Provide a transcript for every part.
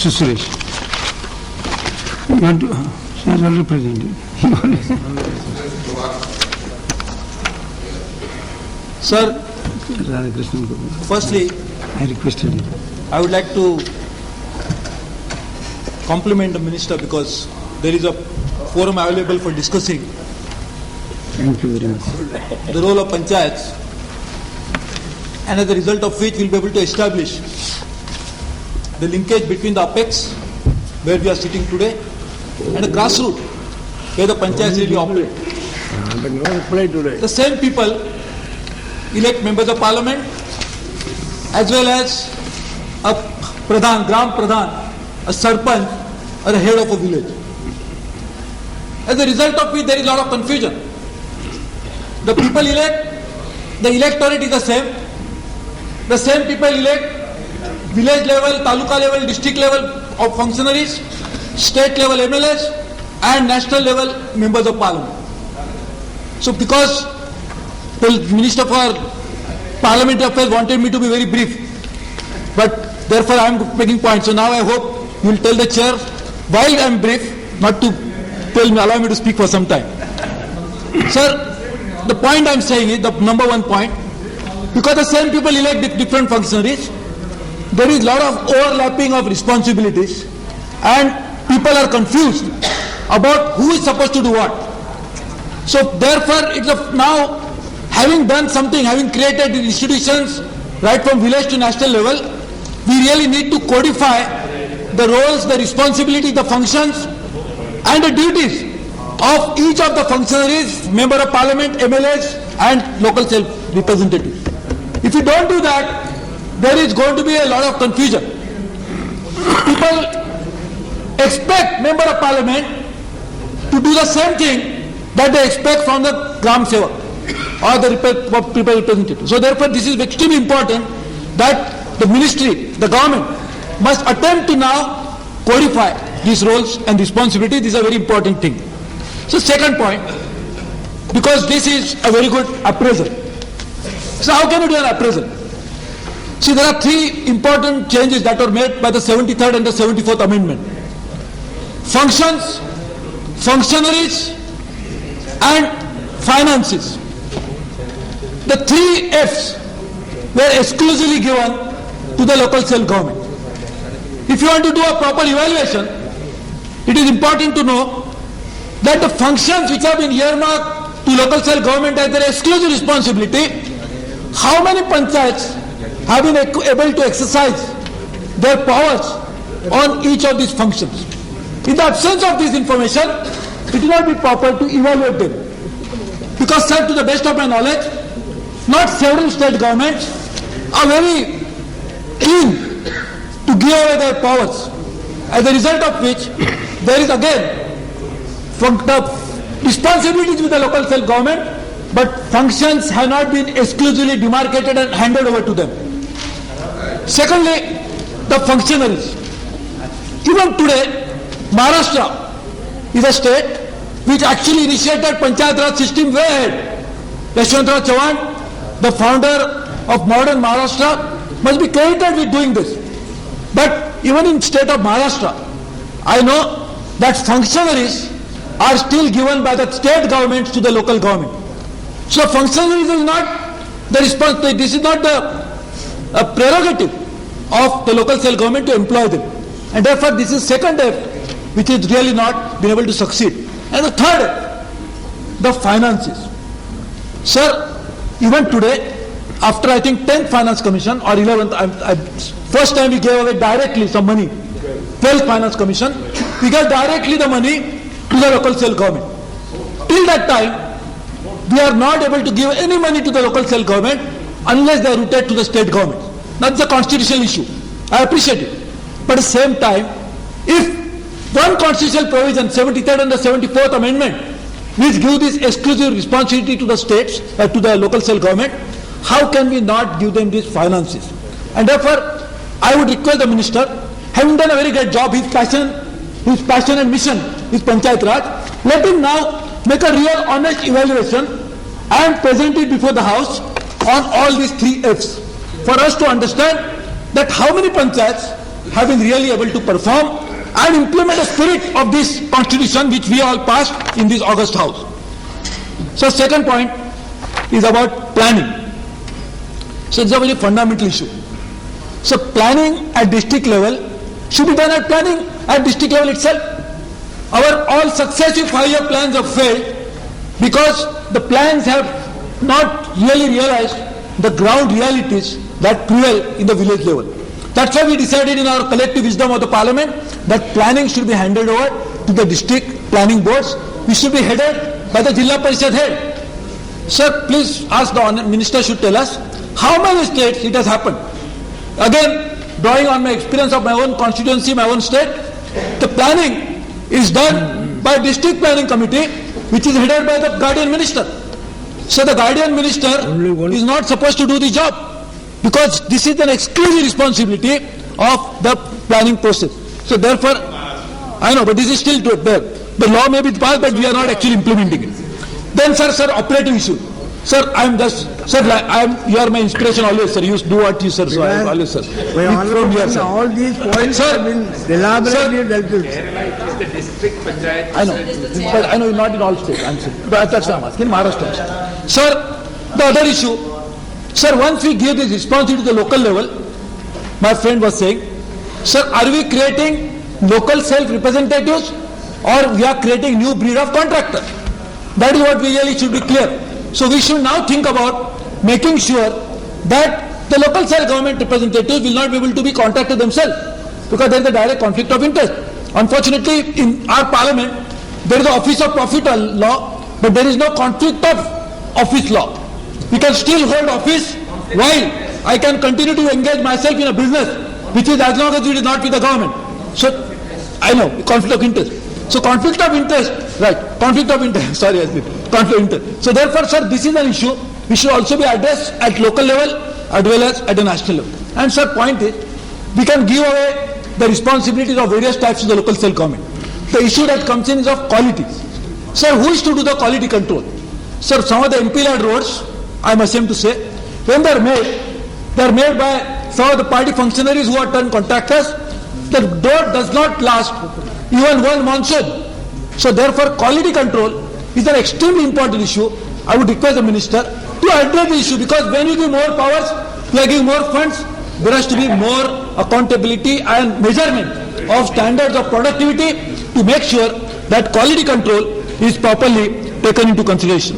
Mr. Suresh. You want to, she has already presented. Sir, Radhakrishnan Gopal. firstly, I requested you. I would like to compliment the minister because there is a forum available for discussing Thank you very much. the role of panchayats, and as a result of which we'll be able to establish the linkage between the apex, where we are sitting today, and the grassroots, where the panchayats really operate. But no reply today. The same people elect members of parliament as well as a pradhan, gram pradhan, a sarpanch, or the head of a village. As a result of which there is a lot of confusion. The people elect, the electorate is the same. The same people elect village level, taluka level, district level of functionaries, state level MLAs, and national level members of parliament. So because the Minister for Parliamentary Affairs wanted me to be very brief, but therefore I am making points. So now I hope you will tell the chair while I am brief, not to allow me to speak for some time. Sir, the point I am saying is, the number one point, because the same people elect different functionaries, there is a lot of overlapping of responsibilities and people are confused about who is supposed to do what. So therefore, it's now having done something, having created the institutions right from village to national level, we really need to codify the roles, the responsibilities, the functions and the duties of each of the functionaries, member of parliament, MLAs and local self-representatives. If you don't do that, there is going to be a lot of confusion. People expect member of parliament to do the same thing that they expect from the Gram Sevak or the people representative. So therefore this is extremely important that the ministry, the government must attempt to now codify these roles and responsibilities. This is a very important thing. So second point, because this is a very good appraisal. So how can you do an appraisal? See, there are three important changes that were made by the 73rd and the 74th amendment. Functions, functionaries and finances. The three Fs were exclusively given to the local self-government. If you want to do a proper evaluation, it is important to know that the functions which have been earmarked to local self-government as their exclusive responsibility, how many panchayats have been able to exercise their powers on each of these functions. In the absence of this information, it will not be proper to evaluate them. Because, sir, to the best of my knowledge, not several state governments are very keen to give away their powers, as a result of which there is again from the responsibilities with the local self-government, but functions have not been exclusively demarcated and handed over to them. Secondly, the functionaries. Even today, Maharashtra is a state which actually initiated Panchayat Raj system way ahead. Yashwantrao Chavan, the founder of modern Maharashtra, must be credited with doing this. But even in state of Maharashtra, I know that functionaries are still given by the state governments to the local government. So functionaries is not the responsibility, this is not the prerogative of the local self-government to employ them. And therefore this is second F which is really not been able to succeed. And the third F, the finances. Sir, even today, after I think 10th Finance Commission or 11th, first time we gave away directly some money, 12th Finance Commission, we gave directly the money to the local self-government. Till that time, we are not able to give any money to the local self-government unless they are routed to the state government. That's a constitutional issue. I appreciate it. But at the same time, if one constitutional provision, 73rd and the 74th amendment, which give this exclusive responsibility to the states, to the local self-government, how can we not give them these finances? And therefore, I would request the minister, having done a very great job, his passion and mission is Panchayat Raj, let him now make a real honest evaluation and present it before the House on all these three Fs, for us to understand that how many panchayats have been really able to perform and implement the spirit of this constitution which we all passed in this August House. So second point is about planning. So it's a very fundamental issue. So planning at district level should be done at planning at district level itself. Our all successive 5-year plans have failed because the plans have not really realized the ground realities that prevail in the village level. That's why we decided in our collective wisdom of the parliament that planning should be handed over to the district planning boards, which should be headed by the Jilla Parishad head. Sir, please ask the minister should tell us how many states it has happened. Again, drawing on my experience of my own constituency, my own state, the planning is done by district planning committee, which is headed by the guardian minister. So the guardian minister is not supposed to do the job because this is an exclusive responsibility of the planning process. So therefore, I know, but this is still there. The law may be passed, but we are not actually implementing it. Then, sir, operating issue. Sir, you are my inspiration always, sir. You do what you, sir. So I always, sir. From here, sir. All these points have been elaborately dealt with. The district panchayat. I know, not in all states. But that's why I'm asking. Maharashtra. Sir, the other issue. Sir, once we give this responsibility to the local level, my friend was saying, sir, are we creating local self-representatives or we are creating new breed of contractor? That is what we really should be clear. So we should now think about making sure that the local self-government representatives will not be able to be contracted themselves because there is a direct conflict of interest. Unfortunately, in our parliament, there is an office of profit law, but there is no conflict of office law. We can still hold office while I can continue to engage myself in a business, which is as long as it is not with the government. So, I know, conflict of interest. So conflict of interest, right, conflict of interest, sorry, conflict of interest. So therefore, sir, this is an issue which should also be addressed at local level as well as at the national level. And sir, point is, we can give away the responsibilities of various types to the local self-government. The issue that comes in is of quality. Sir, who is to do the quality control? Sir, some of the MP-led roads, I am ashamed to say, when they are made by some of the party functionaries who are turned contractors. The road does not last even one monsoon. So therefore, quality control is an extremely important issue. I would request the minister to address the issue because when you give more powers, you are giving more funds, there has to be more accountability and measurement of standards of productivity to make sure that quality control is properly taken into consideration.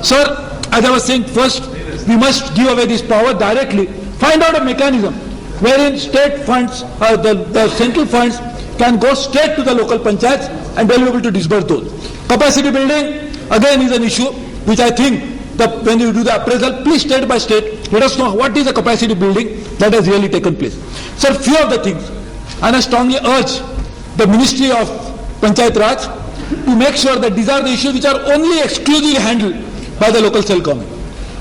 Sir, as I was saying, first we must give away this power directly, find out a mechanism wherein state funds, the central funds can go straight to the local panchayats and they will be able to disburse those. Capacity building again is an issue which I think that when you do the appraisal, please state by state, let us know what is the capacity building that has really taken place. Sir, few of the things, and I strongly urge the Ministry of Panchayat Raj to make sure that these are the issues which are only exclusively handled by the local self-government.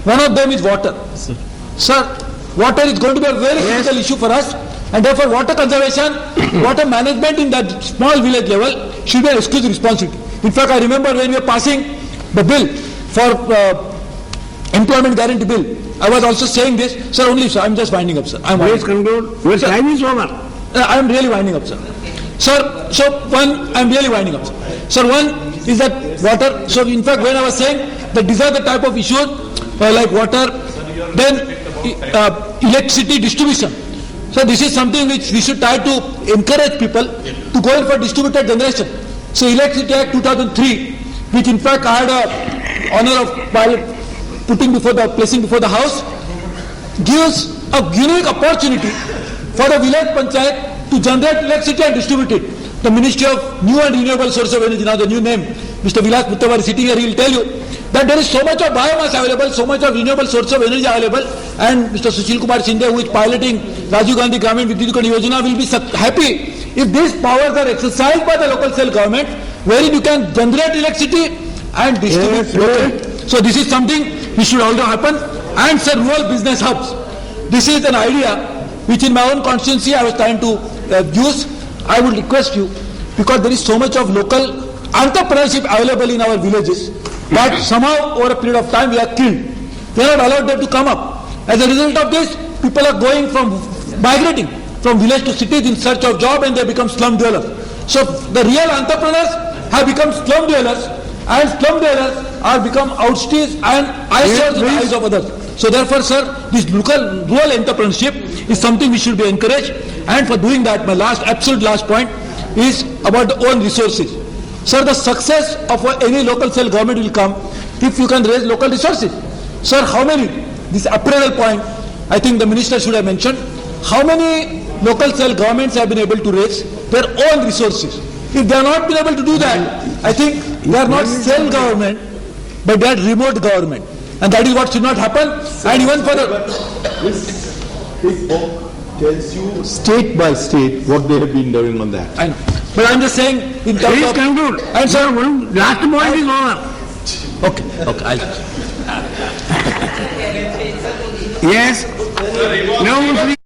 One of them is water. Sir, water is going to be a very critical issue for us, and therefore water conservation, water management in that small village level should be an exclusive responsibility. In fact, I remember when we were passing the bill for employment guarantee bill, I was also saying this, sir, only, sir, I'm just winding up, sir. Please conclude. Your time is over. I am really winding up, sir. Sir, so one, I am really winding up, sir. Sir, one is that water. So in fact, when I was saying that these are the type of issues like water, then electricity distribution. So this is something which we should try to encourage people to go in for distributed generation. So Electricity Act 2003, which in fact I had a honor of placing before the House, gives a unique opportunity for the village panchayat to generate electricity and distribute it. The Ministry of New and Renewable Sources of Energy, now the new name, Mr. Vilas Puttavar is sitting here, he will tell you that there is so much of biomass available, so much of renewable sources of energy available, and Mr. Sushil Kumar Shinde, who is piloting Rajiv Gandhi Gramin Vidyutikon Yojana, will be happy if these powers are exercised by the local self-government, wherein you can generate electricity and distribute locally. So this is something which should also happen. And sir, rural business hubs. This is an idea which in my own constituency I was trying to use. I would request you, because there is so much of local entrepreneurship available in our villages, that somehow over a period of time we are killed. We are not allowed them to come up. As a result of this, people are going from migrating from village to cities in search of job and they become slum dwellers. So the real entrepreneurs have become slum dwellers and slum dwellers are become outstays and eyesores in the eyes of others. So therefore, sir, this rural entrepreneurship is something we should be encouraged, and for doing that, my absolute last point is about the own resources. Sir, the success of any local cell government will come if you can raise local resources. Sir, how many, this appraisal point, I think the minister should have mentioned, how many local cell governments have been able to raise their own resources? If they have not been able to do that, I think they are not cell government, but they are remote government. And that is what should not happen. And even for the... This book tells you state by state what they have been doing on that. I know. But I'm just saying, in terms Please of... conclude. And sir, Last point is over. okay, I'll... Yes. No, please.